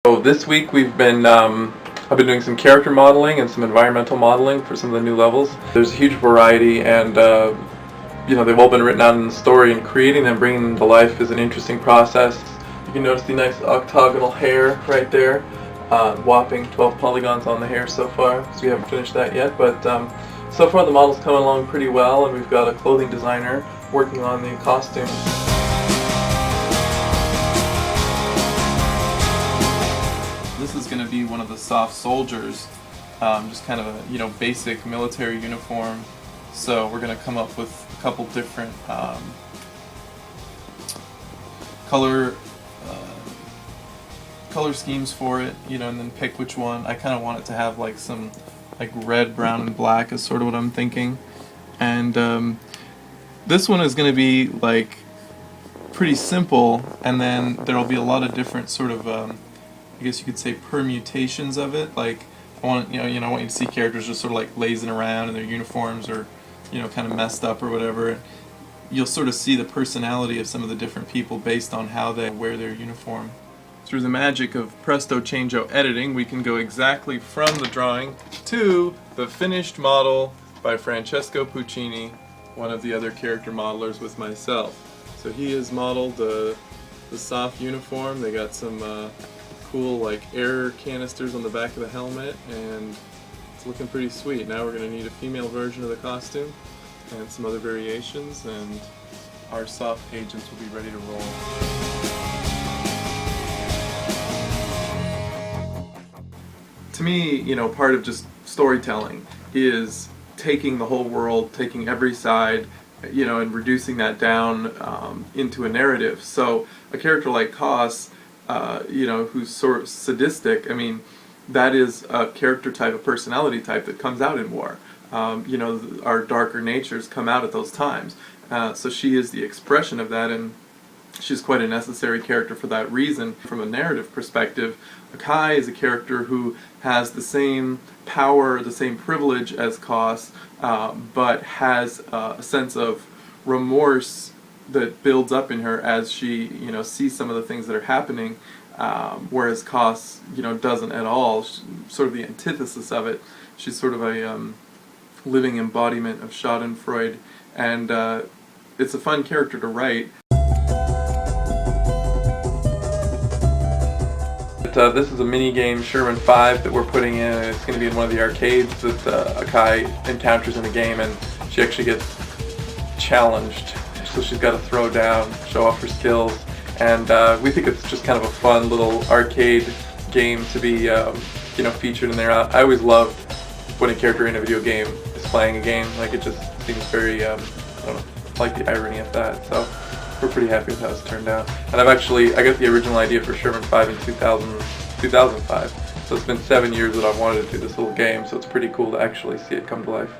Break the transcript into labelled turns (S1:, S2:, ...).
S1: So this week we've been I've been doing some character modeling and some environmental modeling for some of the new levels. There's a huge variety, and you know, they've all been written out in the story, and creating them, bringing them to life is an interesting process. You can notice the nice octagonal hair right there. Whopping 12 polygons on the hair so far, so we haven't finished that yet, but so far the model's coming along pretty well, and we've got a clothing designer working on the costume. This is going to be one of the soft soldiers, just kind of a, you know, basic military uniform. So we're going to come up with a couple different color schemes for it, you know, and then pick which one. I kind of want it to have like some like red, brown, and black is sort of what I'm thinking. And this one is going to be like pretty simple, and then there'll be a lot of different sort of I guess you could say permutations of it. Like I want I want you to see characters just sort of like lazing around in their uniforms, or you know, kind of messed up or whatever. You'll sort of see the personality of some of the different people based on how they wear their uniform. Through the magic of Presto Changeo editing, we can go exactly from the drawing to the finished model by Francesco Puccini, one of the other character modelers with myself. So he has modeled the soft uniform. They got some cool like air canisters on the back of the helmet, and it's looking pretty sweet. Now we're going to need a female version of the costume and some other variations, and our soft agents will be ready to roll. To me, you know, part of just storytelling is taking the whole world, taking every side, you know, and reducing that down into a narrative. So a character like QOSS, you know, who's sort of sadistic, I mean, that is a character type, a personality type that comes out in war. You know, our darker natures come out at those times. So she is the expression of that, and she's quite a necessary character for that reason. From a narrative perspective, Akai is a character who has the same power, the same privilege as QOSS, but has a sense of remorse that builds up in her as she, you know, sees some of the things that are happening, whereas QOSS, you know, doesn't at all. She's sort of the antithesis of it. She's sort of a living embodiment of Schadenfreude, and it's a fun character to write. This is a mini-game, Sherman 5, that we're putting in. It's going to be in one of the arcades that Akai encounters in the game, and she actually gets challenged. So she's got to throw down, show off her skills, and we think it's just kind of a fun little arcade game to be you know, featured in there. I always loved when a character in a video game is playing a game. Like, it just seems very, I don't know, I like the irony of that. So we're pretty happy with how it's turned out. And I got the original idea for Sherman 5 in 2005. So it's been 7 years that I've wanted to do this little game, so it's pretty cool to actually see it come to life.